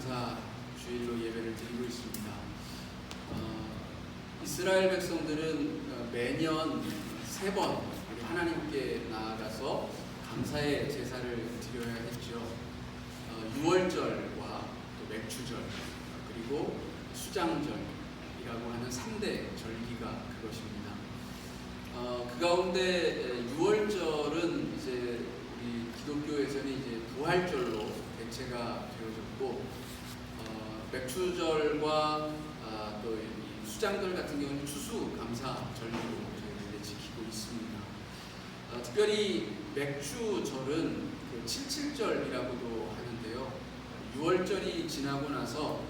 감사 주일로 예배를 드리고 있습니다. 이스라엘 백성들은 매년 3번 하나님께 나아가서 감사의 제사를 드려야 했죠. 6월절과 또 맥추절 그리고 수장절이라고 하는 3대 절기가 그것입니다. 그 가운데 6월절은 이제 우리 기독교에서는 이제 부활절로 대체가 되어졌고, 맥추절과 또 이 수장절 같은 경우는 추수감사절로 저희가 지키고 있습니다. 특별히 맥추절은 77절이라고도 하는데요. 6월절이 지나고 나서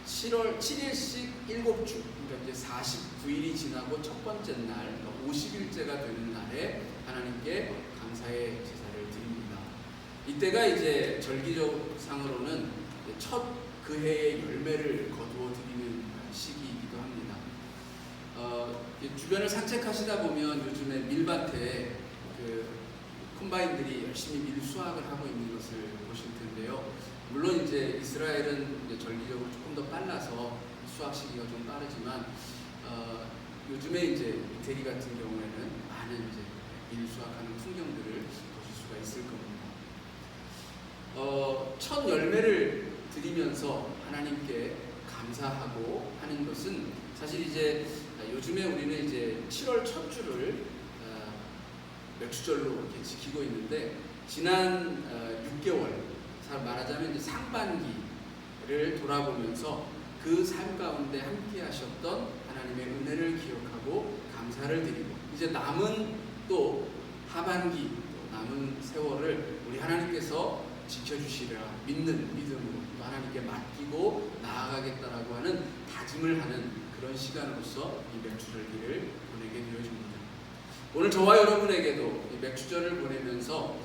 7일씩 7주, 그러니까 이제 49일이 지나고 첫 번째 날, 그러니까 50일째가 되는 날에 하나님께 감사의 제사를 드립니다. 이때가 이제 절기적 상으로는 첫 그 해의 열매를 거두어 드리는 시기이기도 합니다. 주변을 산책하시다 보면 요즘에 밀밭에 콤바인들이 열심히 밀 수확을 하고 있는 것을 보실 텐데요. 물론 이제 이스라엘은 이제 절기적으로 조금 더 빨라서 수확 시기가 좀 빠르지만, 요즘에 이제 이태리 같은 경우에는 많은 이제 밀 수확하는 풍경들을 보실 수가 있을 겁니다. 첫 열매를 드리면서 하나님께 감사하고 하는 것은 사실 이제 요즘에 우리는 이제 7월 첫 주를 맥추절로 이렇게 지키고 있는데, 지난 6개월, 말하자면 이제 상반기를 돌아보면서 그 삶 가운데 함께 하셨던 하나님의 은혜를 기억하고 감사를 드리고, 이제 남은 또 하반기, 또 남은 세월을 우리 하나님께서 지켜주시리라 믿는 믿음으로 또 하나님께 맡기고 나아가겠다라고 하는 다짐을 하는 그런 시간으로서 이 맥추절기를 보내게 되어집니다. 오늘 저와 여러분에게도 이 맥추절을 보내면서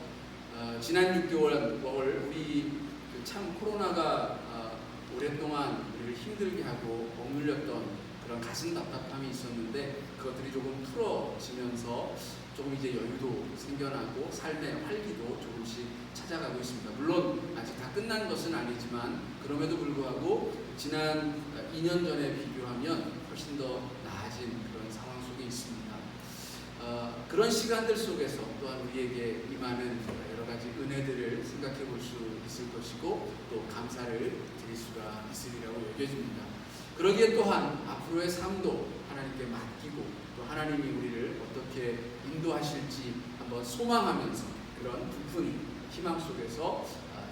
지난 6개월 우리 참 코로나가 오랫동안 우리를 힘들게 하고 억눌렸던 그런 가슴 답답함이 있었는데, 그것들이 조금 풀어지면서 조금 이제 여유도 생겨나고 삶의 활기도 조금씩 찾아가고 있습니다. 물론 아직 다 끝난 것은 아니지만 그럼에도 불구하고 지난 2년 전에 비교하면 훨씬 더 나아진 그런 상황 속에 있습니다. 그런 시간들 속에서 또한 우리에게 임하는 여러 가지 은혜들을 생각해 볼 수 있을 것이고, 또 감사를 드릴 수가 있으리라고 여겨집니다. 그러기에 또한 앞으로의 삶도 하나님께 맡기고, 또 하나님이 우리를 어떻게 인도하실지 한번 소망하면서 그런 부푼 희망 속에서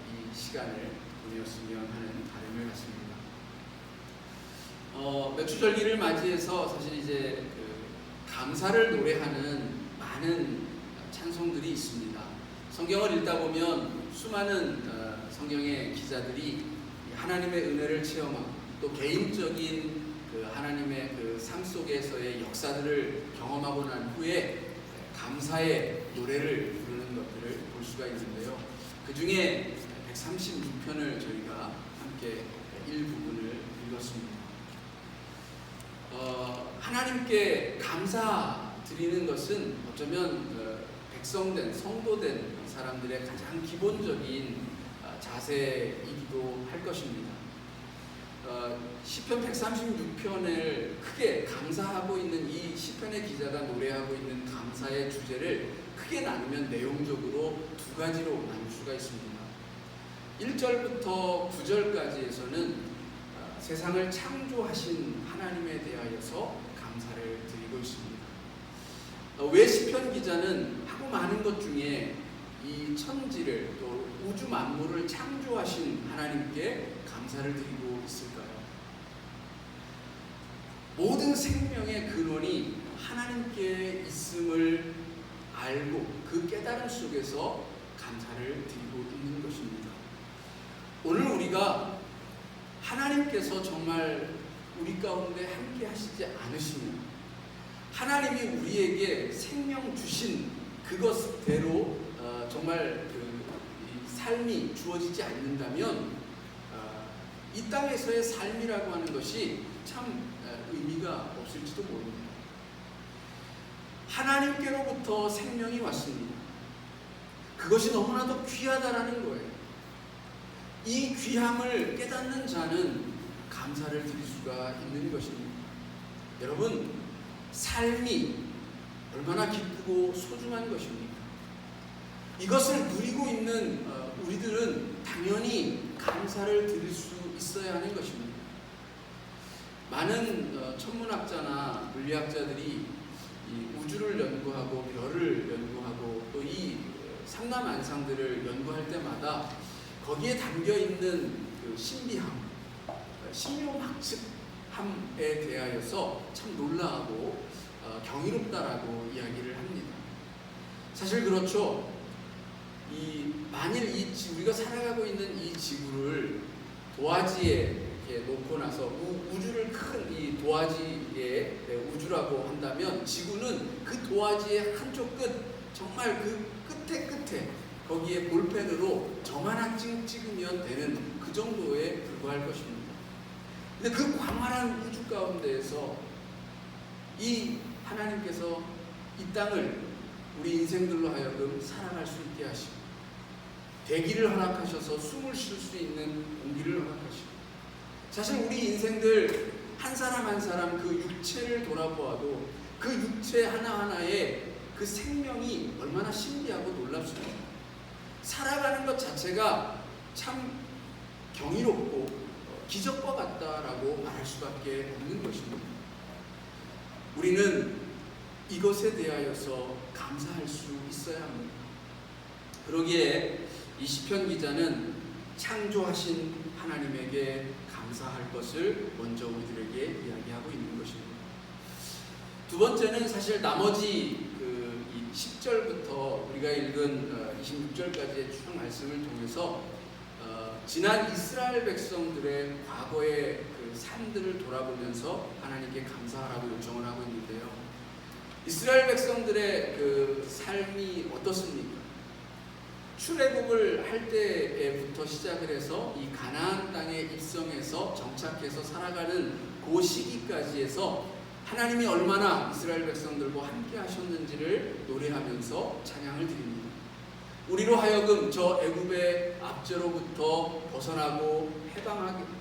이 시간을 보내었으면 하는 바람을 갖습니다. 맥추절기를 맞이해서 사실 이제 감사를 노래하는 많은 찬송들이 있습니다. 성경을 읽다 보면 수많은 성경의 기자들이 하나님의 은혜를 체험하고 또 개인적인 하나님의 삶 속에서의 역사들을 경험하고 난 후에 감사의 노래를 부르는 것들을 볼 수가 있는데요. 그 중에 136편을 저희가 함께 일부분을 읽었습니다. 하나님께 감사드리는 것은 어쩌면 백성된, 성도된 사람들의 가장 기본적인 자세이기도 할 것입니다. 시편 136편을 크게 감사하고 있는 이 시편의 기자가 노래하고 있는 감사의 주제를 크게 나누면 내용적으로 두 가지로 나눌 수가 있습니다. 1절부터 9절까지에서는 세상을 창조하신 하나님에 대하여서 감사를 드리고 있습니다. 왜 시편 기자는 하고 많은 것 중에 이 천지를 또 우주 만물을 창조하신 하나님께 감사를 드리고 있을까요? 모든 생명의 근원이 하나님께 있음을 알고 그 깨달음 속에서 감사를 드리고 있는 것입니다. 오늘 우리가 하나님께서 정말 우리 가운데 함께 하시지 않으시면, 하나님이 우리에게 생명 주신 그것대로 정말 이 삶이 주어지지 않는다면 이 땅에서의 삶이라고 하는 것이 참 의미가 없을지도 모릅니다. 하나님께로부터 생명이 왔습니다. 그것이 너무나도 귀하다라는 거예요. 이 귀함을 깨닫는 자는 감사를 드릴 수가 있는 것입니다. 여러분, 삶이 얼마나 기쁘고 소중한 것입니까? 이것을 누리고 있는 우리들은 당연히 감사를 드릴 수 있어야 하는 것입니다. 많은 천문학자나 물리학자들이 이 우주를 연구하고 별을 연구하고 또 이 상남안상들을 연구할 때마다 거기에 담겨 있는 그 신비함, 신묘막측함에 대하여서 참 놀라하고 경이롭다라고 이야기를 합니다. 사실 그렇죠. 만일 우리가 살아가고 있는 이 지구를 도화지에 이렇게 놓고 나서 우주를 큰 이 도화지의 우주라고 한다면 지구는 그 도화지의 한쪽 끝, 정말 그 끝에 거기에 볼펜으로 점 하나 찍으면 되는 그 정도에 불과할 것입니다. 근데 그 광활한 우주 가운데에서 이 하나님께서 이 땅을 우리 인생들로 하여금 살아갈 수 있게 하시고 대기를 허락하셔서 숨을 쉴 수 있는 공기를 허락하시고, 사실 우리 인생들 한 사람 한 사람 그 육체를 돌아보아도 그 육체 하나하나에 그 생명이 얼마나 신비하고 놀랍습니다. 살아가는 것 자체가 참 경이롭고 기적과 같다라고 말할 수밖에 없는 것입니다. 우리는 이것에 대하여서 감사할 수 있어야 합니다. 그러기에 이 시편 기자는 창조하신 하나님에게 감사할 것을 먼저 우리들에게 이야기하고 있는 것입니다. 두 번째는 사실 나머지 이 10절부터 우리가 읽은 26절까지의 쭉 말씀을 통해서 지난 이스라엘 백성들의 과거의 그 삶들을 돌아보면서 하나님께 감사하라고 요청을 하고 있는데요. 이스라엘 백성들의 그 삶이 어떻습니까? 출애굽을 할 때부터 시작을 해서 이 가나안 땅에 입성해서 정착해서 살아가는 그 시기까지 해서 하나님이 얼마나 이스라엘 백성들과 함께 하셨는지를 노래하면서 찬양을 드립니다. 우리로 하여금 저 애굽의 압제로부터 벗어나고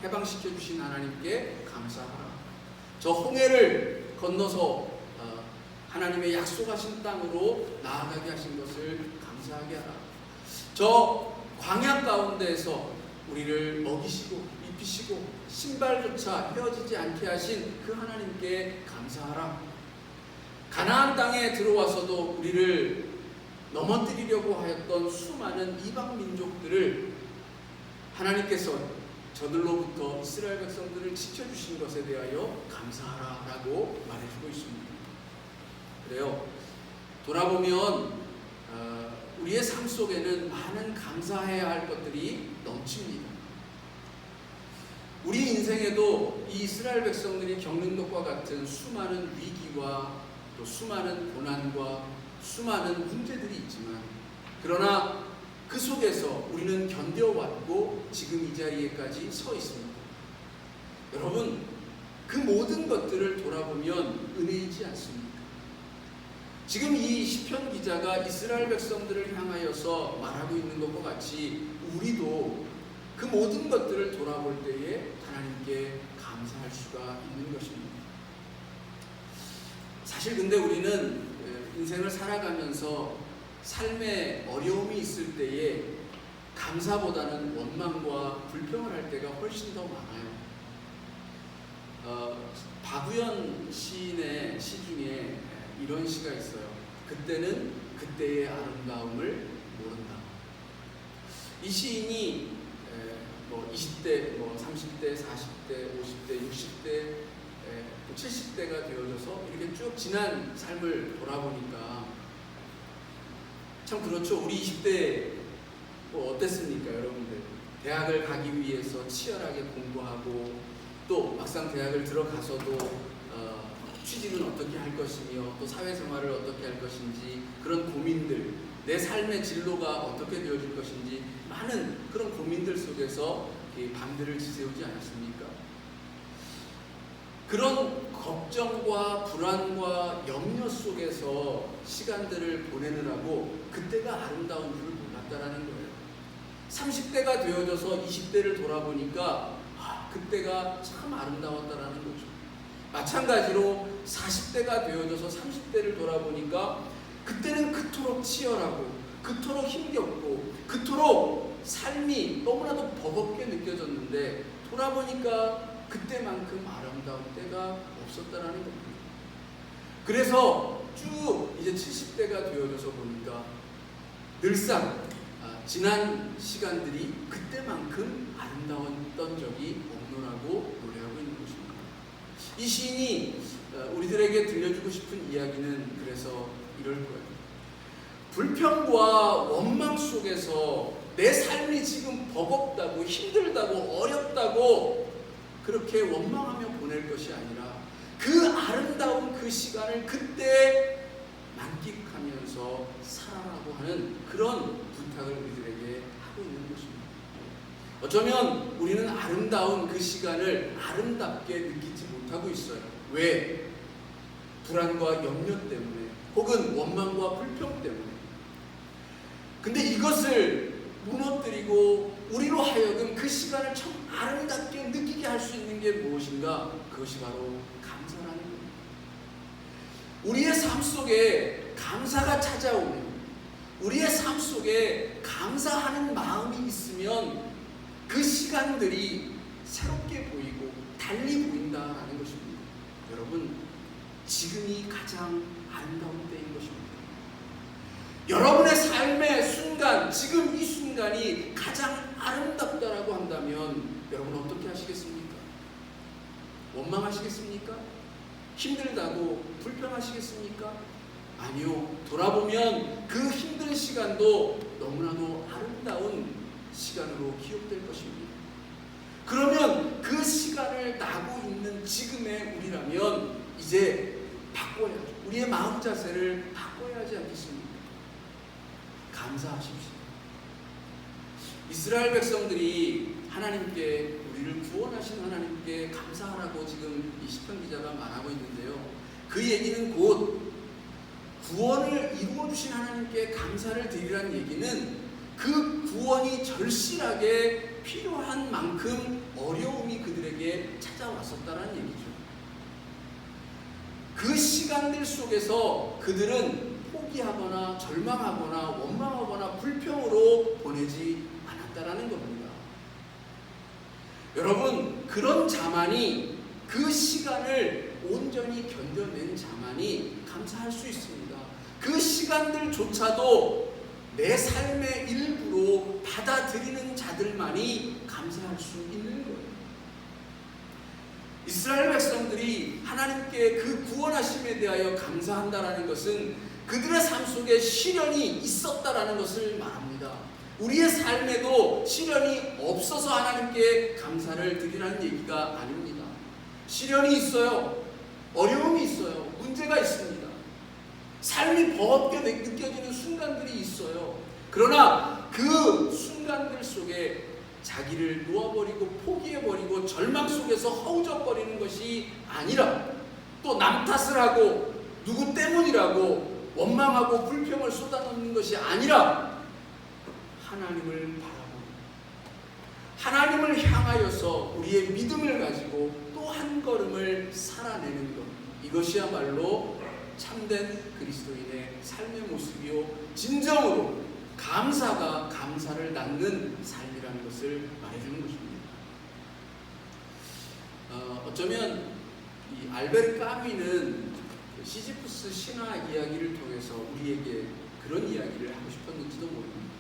해방시켜 주신 하나님께 감사하라. 저 홍해를 건너서 하나님의 약속하신 땅으로 나아가게 하신 것을 감사하게 하라. 저 광야 가운데에서 우리를 먹이시고 입히시고 신발조차 헤어지지 않게 하신 그 하나님께 감사하라. 가나안 땅에 들어와서도 우리를 넘어뜨리려고 하였던 수많은 이방 민족들을 하나님께서 저들로부터 이스라엘 백성들을 지켜주신 것에 대하여 감사하라라고 말해주고 있습니다. 그래요. 돌아보면 우리의 삶 속에는 많은 감사해야 할 것들이 넘칩니다. 우리 인생에도 이 이스라엘 백성들이 겪는 것과 같은 수많은 위기와 또 수많은 고난과 수많은 문제들이 있지만, 그러나 그 속에서 우리는 견뎌왔고 지금 이 자리에까지 서 있습니다. 여러분, 그 모든 것들을 돌아보면 은혜이지 않습니까? 지금 이 시편 기자가 이스라엘 백성들을 향하여서 말하고 있는 것과 같이 우리도 그 모든 것들을 돌아볼 때에 하나님께 감사할 수가 있는 것입니다. 사실 근데 우리는 인생을 살아가면서 삶에 어려움이 있을 때에 감사보다는 원망과 불평을 할 때가 훨씬 더 많아요. 박우현 시인의 시 중에 이런 시가 있어요. 그때는 그때의 아름다움을 모른다. 이 시인이 20대, 30대, 40대, 50대, 60대, 70대가 되어져서 이렇게 쭉 지난 삶을 돌아보니까 참 그렇죠. 우리 20대 어땠습니까, 여러분들? 대학을 가기 위해서 치열하게 공부하고 또 막상 대학을 들어가서도 취직은 어떻게 할 것이며 또 사회생활을 어떻게 할 것인지 그런 고민들, 내 삶의 진로가 어떻게 되어질 것인지 많은 그런 고민들 속에서 밤들을 지새우지 않았습니까? 그런 걱정과 불안과 염려 속에서 시간들을 보내느라고 그때가 아름다운 줄을 몰랐다라는 거예요. 30대가 되어져서 20대를 돌아보니까 그때가 참 아름다웠다라는 거죠. 마찬가지로 40대가 되어져서 30대를 돌아보니까 그때는 그토록 치열하고 그토록 힘겹고 그토록 삶이 너무나도 버겁게 느껴졌는데 돌아보니까 그때만큼 아름다운 때가 없었다라는 겁니다. 그래서 쭉 이제 70대가 되어져서 보니까 늘상 지난 시간들이 그때만큼 아름다웠던 적이 없노라고 노래하고 있는 것입니다. 이 시인이 우리들에게 들려주고 싶은 이야기는 그래서 이럴 거예요. 불평과 원망 속에서 내 삶이 지금 버겁다고 힘들다고 어렵다고 그렇게 원망하며 보낼 것이 아니라 그 아름다운 그 시간을 그때 만끽하면서 살아라고 하는 그런 부탁을 우리들에게 하고 있는 것입니다. 어쩌면 우리는 아름다운 그 시간을 아름답게 느끼지 못하고 있어요. 왜? 불안과 염려 때문에 혹은 원망과 불평 때문에. 근데 이것을 무너뜨리고 우리로 하여금 그 시간을 참 아름답게 느끼게 할 수 있는 게 무엇인가? 그것이 바로 감사라는 겁니다. 우리의 삶 속에 감사가 찾아오면, 우리의 삶 속에 감사하는 마음이 있으면 그 시간들이 새롭게 보이고 달리 보인다라는 것입니다. 여러분, 지금이 가장 아름다운 때인 것입니다. 여러분의 삶의 순간, 지금 이 순간이 가장 아름답다라고 한다면 여러분 어떻게 하시겠습니까? 원망하시겠습니까? 힘들다고 불평하시겠습니까? 아니요. 돌아보면 그 힘든 시간도 너무나도 아름다운 시간으로 기억될 것입니다. 그러면 그 시간을 나고 있는 지금의 우리라면 이제 바꿔야죠. 우리의 마음 자세를 바꿔야 하지 않겠습니까? 감사하십시오. 이스라엘 백성들이 하나님께, 우리를 구원하신 하나님께 감사하라고 지금 이 시편 기자가 말하고 있는데요. 그 얘기는 곧 구원을 이루어주신 하나님께 감사를 드리라는 얘기는 그 구원이 절실하게 필요한 만큼 어려움이 그들에게 찾아왔었다는 얘기죠. 그 시간들 속에서 그들은 포기하거나 절망하거나 원망하거나 불평으로 보내지 않았다라는 겁니다. 여러분, 그런 자만이, 그 시간을 온전히 견뎌낸 자만이 감사할 수 있습니다. 그 시간들조차도 내 삶의 일부로 받아들이는 자들만이 감사할 수 있는 거예요. 이스라엘 백성들이 하나님께 그 구원하심에 대하여 감사한다라는 것은 그들의 삶 속에 시련이 있었다라는 것을 말합니다. 우리의 삶에도 시련이 없어서 하나님께 감사를 드리라는 얘기가 아닙니다. 시련이 있어요. 어려움이 있어요. 문제가 있습니다. 삶이 버겁게 느껴지는 순간들이 있어요. 그러나 그 순간들 속에 자기를 놓아버리고 포기해버리고 절망 속에서 허우적거리는 것이 아니라, 또 남 탓을 하고 누구 때문이라고 원망하고 불평을 쏟아놓는 것이 아니라 하나님을 바라보고 하나님을 향하여서 우리의 믿음을 가지고 또 한 걸음을 살아내는 것, 이것이야말로 참된 그리스도인의 삶의 모습이요, 진정으로 감사가 감사를 낳는 삶이라는 것을 말해주는 것입니다. 어쩌면 이 알베르 까뮈는 시지프스 신화 이야기를 통해서 우리에게 그런 이야기를 하고 싶었는지도 모릅니다.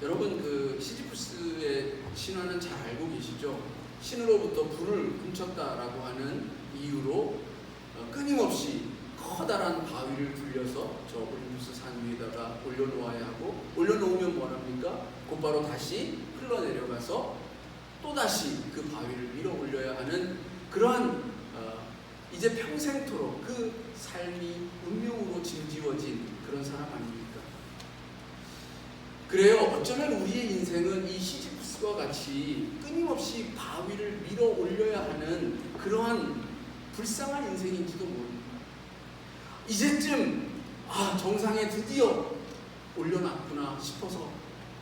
여러분, 그 시지프스의 신화는 잘 알고 계시죠? 신으로부터 불을 훔쳤다라고 하는 이유로 끊임없이 커다란 바위를 굴려서 저 올림푸스 산 위에다가 올려놓아야 하고, 올려놓으면 뭐합니까? 곧바로 다시 흘러내려가서 또다시 그 바위를 밀어 올려야 하는 그러한 이제 평생토록 그 삶이 운명으로 짐지워진 그런 사람 아닙니까? 그래요. 어쩌면 우리의 인생은 이 시지프스와 같이 끊임없이 바위를 밀어 올려야 하는 그러한 불쌍한 인생인지도 모릅니다. 이제쯤 정상에 드디어 올려놨구나 싶어서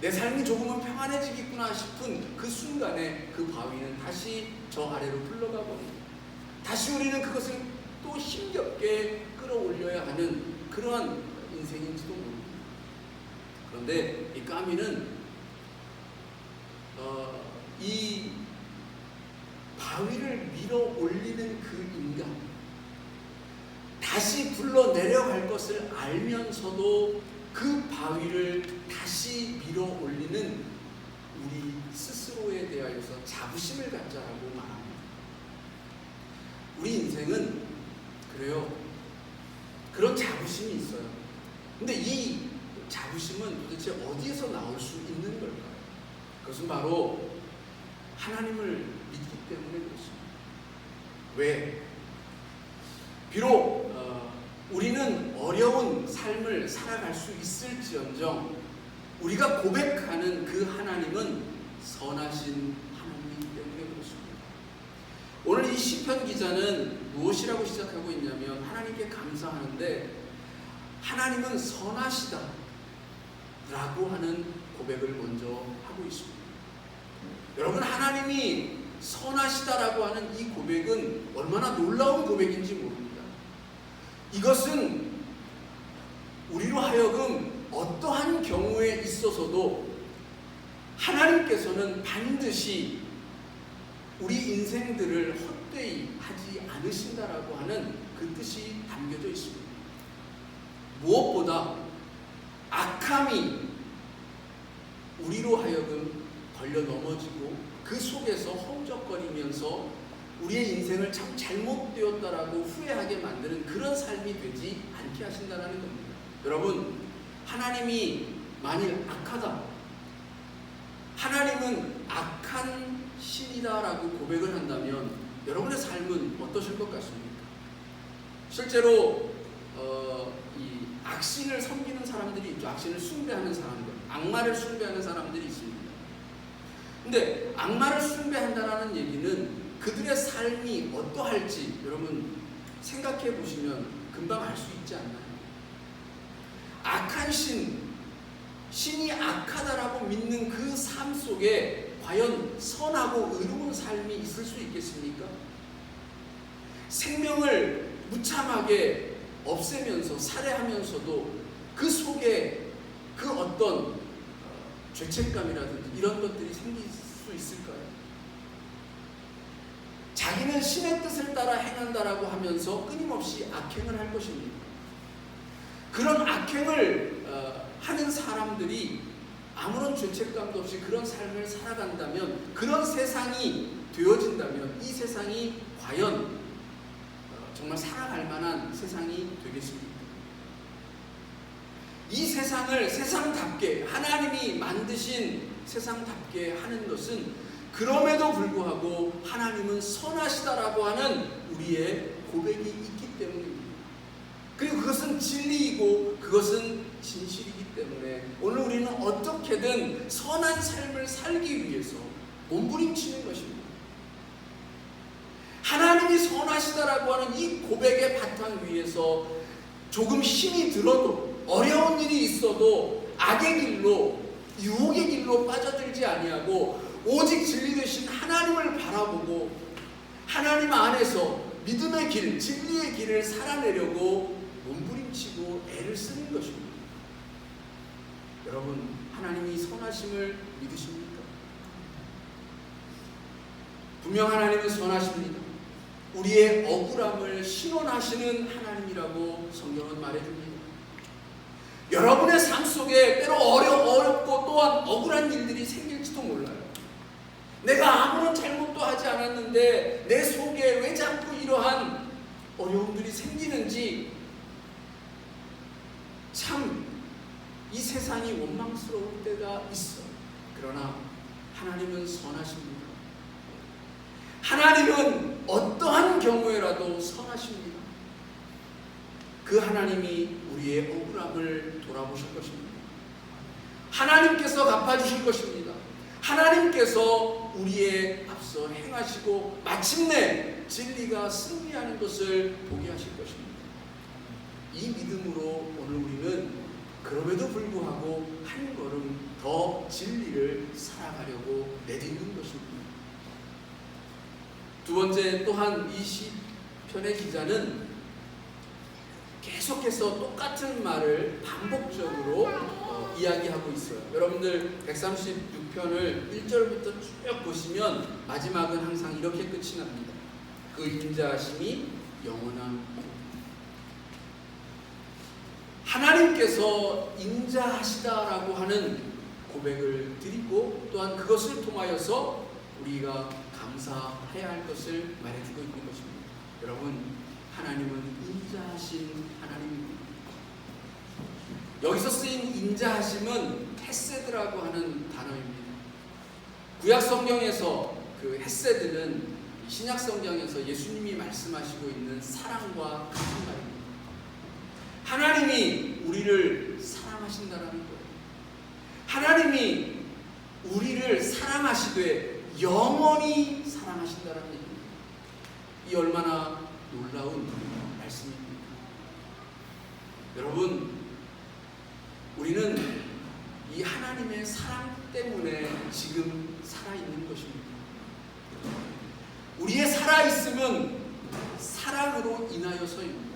내 삶이 조금은 평안해지겠구나 싶은 그 순간에 그 바위는 다시 저 아래로 흘러가 버립니다. 다시 우리는 그것을 또 힘겹게 끌어올려야 하는 그러한 인생인지도 모릅니다. 그런데 이 까미는 이 바위를 밀어 올리는 그 인간, 다시 불러 내려갈 것을 알면서도 그 바위를 다시 밀어 올리는 우리 스스로에 대하여서 자부심을 갖자라고 말합니다. 우리 인생은 그래요. 그런 자부심이 있어요. 근데 이 자부심은 도대체 어디에서 나올 수 있는 걸까요? 그것은 바로 하나님을 믿기 때문에 그렇습니다. 왜? 비록 우리는 어려운 삶을 살아갈 수 있을지언정 우리가 고백하는 그 하나님은 선하신 하나님이기 때문에 그렇습니다. 오늘 이 시편 기자는 무엇이라고 시작하고 있냐면 하나님께 감사하는데 하나님은 선하시다 라고 하는 고백을 먼저 하고 있습니다. 여러분, 하나님이 선하시다라고 하는 이 고백은 얼마나 놀라운 고백인지 모릅니다. 이것은 우리로 하여금 어떠한 경우에 있어서도 하나님께서는 반드시 우리 인생들을 헛되이 하지 않으신다라고 하는 그 뜻이 담겨져 있습니다. 무엇보다 악함이 우리로 하여금 걸려 넘어지고 그 속에서 허우적거리면서 우리의 인생을 참 잘못되었다라고 후회하게 만드는 그런 삶이 되지 않게 하신다는 겁니다. 여러분, 하나님이 만일 악하다, 하나님은 악한 신이다라고 고백을 한다면 여러분의 삶은 어떠실 것 같습니까? 실제로 이 악신을 섬기는 사람들이 있죠. 악신을 숭배하는 사람들, 악마를 숭배하는 사람들이 있습니다. 근데 악마를 숭배한다는 얘기는 그들의 삶이 어떠할지 여러분 생각해 보시면 금방 알 수 있지 않나요? 악한 신이 악하다라고 믿는 그 삶 속에 과연 선하고 의로운 삶이 있을 수 있겠습니까? 생명을 무참하게 없애면서 살해하면서도 그 속에 그 어떤 죄책감이라든지 이런 것들이 생길 수 있을까요? 자기는 신의 뜻을 따라 행한다라고 하면서 끊임없이 악행을 할 것입니다. 그런 악행을 하는 사람들이 아무런 죄책감도 없이 그런 삶을 살아간다면, 그런 세상이 되어진다면 이 세상이 과연 정말 살아갈 만한 세상이 되겠습니까? 이 세상을 세상답게, 하나님이 만드신 세상답게 하는 것은 그럼에도 불구하고 하나님은 선하시다라고 하는 우리의 고백이 있기 때문입니다. 그리고 그것은 진리이고 그것은 진실이기 때문에 오늘 우리는 어떻게든 선한 삶을 살기 위해서 몸부림치는 것입니다. 하나님이 선하시다라고 하는 이 고백의 바탕 위에서 조금 힘이 들어도, 어려운 일이 있어도 악의 길로, 유혹의 길로 빠져들지 아니하고 오직 진리 되신 하나님을 바라보고 하나님 안에서 믿음의 길, 진리의 길을 살아내려고 몸부림치고 애를 쓰는 것입니다. 여러분, 하나님이 선하심을 믿으십니까? 분명 하나님은 선하십니다. 우리의 억울함을 신원하시는 하나님이라고 성경은 말해줍니다. 여러분의 삶 속에 때로 어렵고 또한 억울한 일들이 생길지도 몰라요. 내가 아무런 잘못도 하지 않았는데 내 속에 왜 자꾸 이러한 어려움들이 생기는지 참 이 세상이 원망스러울 때가 있어. 그러나 하나님은 선하십니다. 하나님은 어떠한 경우에라도 선하십니다. 그 하나님이 우리의 억울함을 돌아보실 것입니다. 하나님께서 갚아주실 것입니다. 하나님께서 우리의 앞서 행하시고 마침내 진리가 승리하는 것을 보게 하실 것입니다. 이 믿음으로 오늘 우리는 그럼에도 불구하고 한 걸음 더 진리를 살아가려고 내딛는 것입니다. 두 번째, 또한 이 시편의 기자는 계속해서 똑같은 말을 반복적으로 이야기하고 있어요. 여러분들 136편을 1절부터 쭉 보시면 마지막은 항상 이렇게 끝이 납니다. 그 인자하심이 영원함. 하나님께서 인자하시다라고 하는 고백을 드리고 또한 그것을 통하여서 우리가 감사해야 할 것을 말해주고 있는 것입니다. 여러분, 하나님은 인자하신 하나님입니다. 여기서 쓰인 인자하심은 헤세드라고 하는 단어입니다. 구약 성경에서 그 헤세드는 신약 성경에서 예수님이 말씀하시고 있는 사랑과 같은 말입니다. 하나님이 우리를 사랑하신다라는 거예요. 하나님이 우리를 사랑하시되 영원히 사랑하신다라는 얘기입니다. 이 얼마나 놀라운 말씀입니다. 여러분, 우리는 이 하나님의 사랑 때문에 지금 살아있는 것입니다. 우리의 살아있음은 사랑으로 인하여서입니다.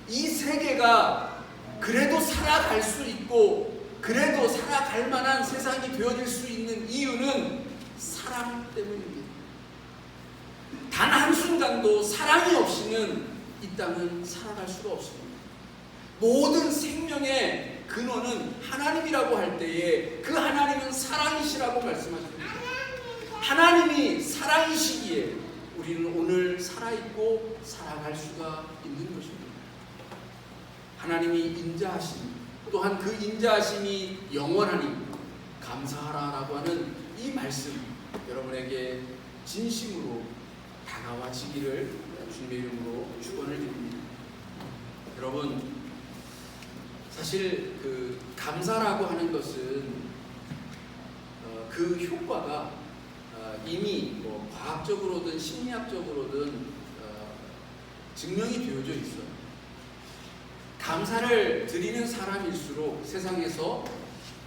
이 세계가 그래도 살아갈 수 있고 그래도 살아갈 만한 세상이 되어질 수 있는 이유는 사랑 때문입니다. 단 한순간도 사랑이 없이는 이 땅은 살아갈 수가 없습니다. 모든 생명의 근원은 하나님이라고 할 때에 그 하나님은 사랑이시라고 말씀하십니다. 하나님이 사랑이시기에 우리는 오늘 살아있고 살아갈 수가 있는 것입니다. 하나님이 인자하심, 또한 그 인자하심이 영원하니 감사하라라고 하는 이 말씀, 여러분에게 진심으로 다가와지기를 주님의 이름으로 축원을 드립니다. 여러분, 사실 그 감사라고 하는 것은 그 효과가 이미 뭐 과학적으로든 심리학적으로든 증명이 되어져 있어요. 감사를 드리는 사람일수록 세상에서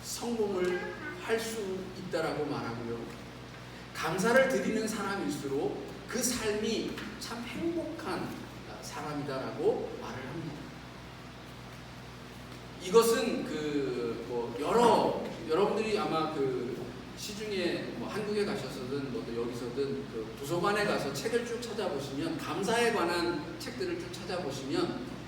성공을 할 수 있다라고 말하고요. 감사를 드리는 사람일수록 그 삶이 참 행복한 사람이다라고 말을 합니다. 이것은 여러분들이 아마 그 시중에 뭐 한국에 가셔서든 뭐 여기서든 그 도서관에 가서 책을 쭉 찾아보시면, 감사에 관한 책들을 쭉 찾아보시면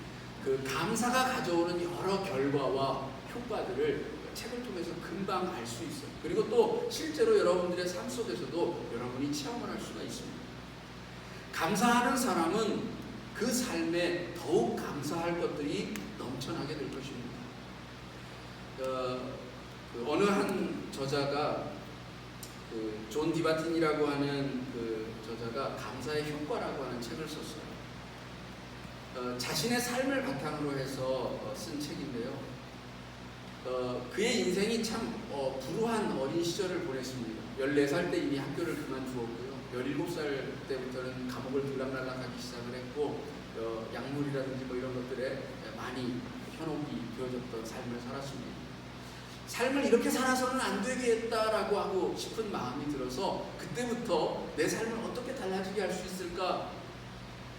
그 감사가 가져오는 여러 결과와 효과들을 책을 통해서 금방 알 수 있어요. 그리고 또 실제로 여러분들의 삶 속에서도 여러분이 체험을 할 수가 있습니다. 감사하는 사람은 그 삶에 더욱 감사할 것들이 넘쳐나게 될 것입니다. 어느 한 저자가 존 디바틴이라고 하는 그 저자가 감사의 효과라고 하는 책을 썼어요. 자신의 삶을 바탕으로 해서 쓴 책인데요. 그의 인생이 참 불우한 어린 시절을 보냈습니다. 14살 때 이미 학교를 그만두었고요. 17살 때부터는 감옥을 들락날락하기 시작을 했고, 약물이라든지 뭐 이런 것들에 많이 현혹이 되어졌던 삶을 살았습니다. 삶을 이렇게 살아서는 안 되겠다라고 하고 싶은 마음이 들어서 그때부터 내 삶을 어떻게 달라지게 할 수 있을까,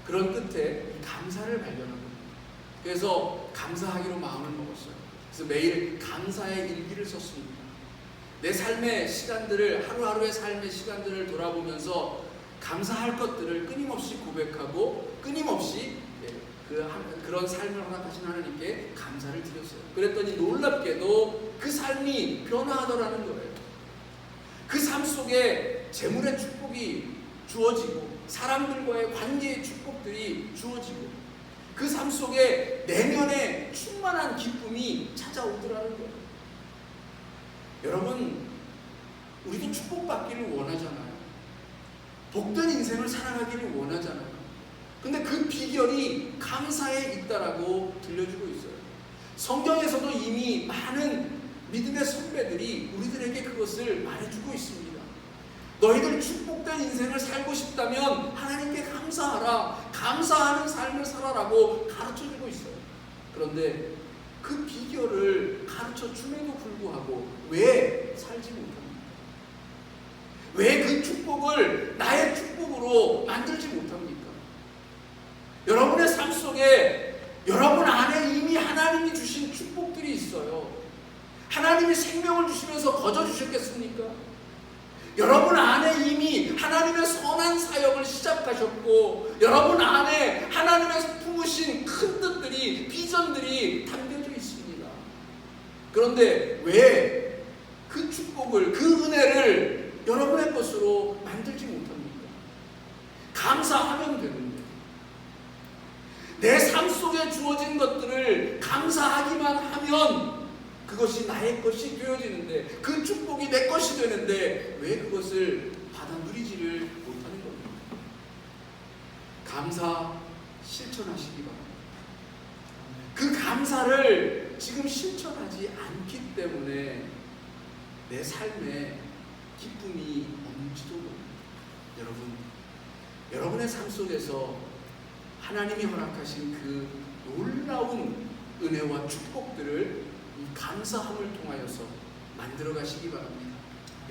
그런 끝에 감사를 발견합니다. 그래서 감사하기로 마음을 먹었어요. 그래서 매일 감사의 일기를 썼습니다. 내 삶의 시간들을, 하루하루의 삶의 시간들을 돌아보면서 감사할 것들을 끊임없이 고백하고 끊임없이 그런 삶을 허락하신 하나님께 감사를 드렸어요. 그랬더니 놀랍게도 그 삶이 변화하더라는 거예요. 그 삶 속에 재물의 축복이 주어지고 사람들과의 관계의 축복들이 주어지고 그 삶 속에 내면에 충만한 기쁨이 찾아오더라는 거예요. 여러분, 우리도 축복받기를 원하잖아요. 복된 인생을 살아가기를 원하잖아요. 근데 그 비결이 감사에 있다라고 들려주고 있어요. 성경에서도 이미 많은 믿음의 선배들이 우리들에게 그것을 말해주고 있습니다. 너희들 축복된 인생을 살고 싶다면 하나님께 감사하라, 감사하는 삶을 살아라고 가르쳐주고 있어요. 그런데 그 비결을 가르쳐 가르쳐줌에도 불구하고 왜 살지 못합니까? 왜 그 축복을 나의 축복으로 만들지 못합니까? 여러분의 삶 속에 여러분 안에 이미 하나님이 주신 축복들이 있어요. 하나님이 생명을 주시면서 거저 주셨겠습니까? 여러분 안에 이미 하나님의 선한 사역을 시작하셨고 여러분 안에 하나님의 품으신 큰 뜻들이 비전들이 담겨져 있습니다. 그런데 왜 그 축복을 그 은혜를 여러분의 것으로 만들지 못합니까? 감사하면 되는데 내 삶 속에 주어진 것들을 감사하기만 하면 그것이 나의 것이 되어지는데 그 축복이 내 것이 되는데 왜 그것을 받아 누리지를 못하는 겁니까? 감사 실천하시기 바랍니다. 그 감사를 지금 실천하지 않기 때문에 내 삶에 기쁨이 없는지도 모릅니다. 여러분의 삶 속에서 하나님이 허락하신 그 놀라운 은혜와 축복들을 이 감사함을 통하여서 만들어 가시기 바랍니다.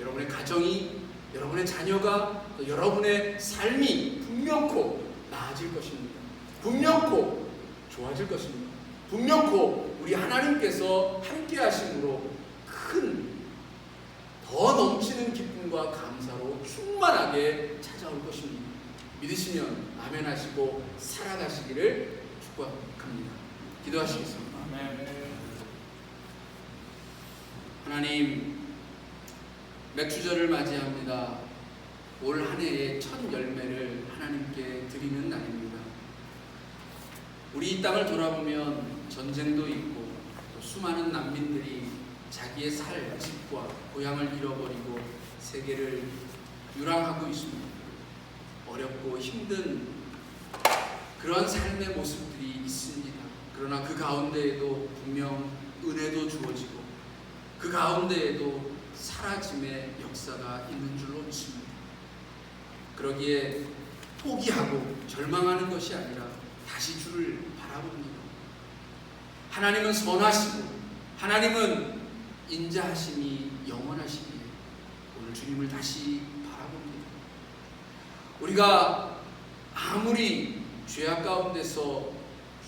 여러분의 가정이, 여러분의 자녀가, 또 여러분의 삶이 분명코 나아질 것입니다. 분명코 좋아질 것입니다. 분명코 우리 하나님께서 함께 하심으로 더 넘치는 기쁨과 감사로 충만하게 찾아올 것입니다. 믿으시면 아멘 하시고 살아가시기를 축복합니다. 기도하시겠습니다. 하나님, 맥주절을 맞이합니다. 올 한 해의 첫 열매를 하나님께 드리는 날입니다. 우리 이 땅을 돌아보면 전쟁도 있고 또 수많은 난민들이 자기의 살, 집과 고향을 잃어버리고 세계를 유랑하고 있습니다. 어렵고 힘든 그런 삶의 모습들이 있습니다. 그러나 그 가운데에도 분명 은혜도 주어지고 그 가운데에도 사라짐의 역사가 있는 줄로 믿습니다. 그러기에 포기하고 절망하는 것이 아니라 다시 주를 바라봅니다. 하나님은 선하시고 하나님은 인자하심이 영원하시기에 오늘 주님을 다시 바라봅니다. 우리가 아무리 죄악 가운데서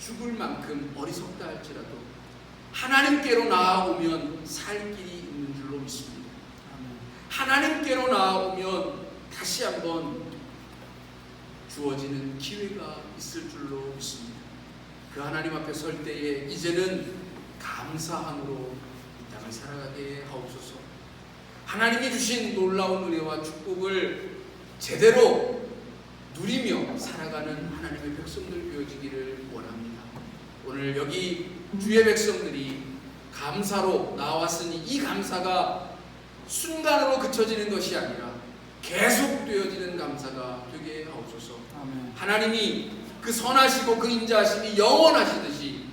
죽을 만큼 어리석다 할지라도 하나님께로 나아오면 살 길이 있는 줄로 믿습니다. 하나님께로 나아오면 다시 한번 주어지는 기회가 있을 줄로 믿습니다. 그 하나님 앞에 설 때에 이제는 감사함으로 이 땅을 살아가게 하옵소서. 하나님이 주신 놀라운 은혜와 축복을 제대로 누리며 살아가는 하나님의 백성들 되어지기를 원합니다. 오늘 여기 주의 백성들이 감사로 나왔으니 이 감사가 순간으로 그쳐지는 것이 아니라 계속 되어지는 감사가 되게 하옵소서. 아멘. 하나님이 그 선하시고 그 인자하심이 영원하시듯이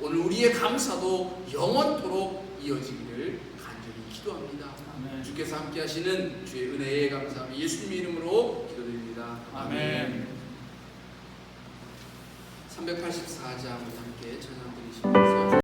오늘 우리의 감사도 영원토록 이어지기를 간절히 기도합니다. 아멘. 주께서 함께 하시는 주의 은혜에 감사하며 예수님 이름으로 기도드립니다. 아멘. 384장 함께 찬양 드리시면서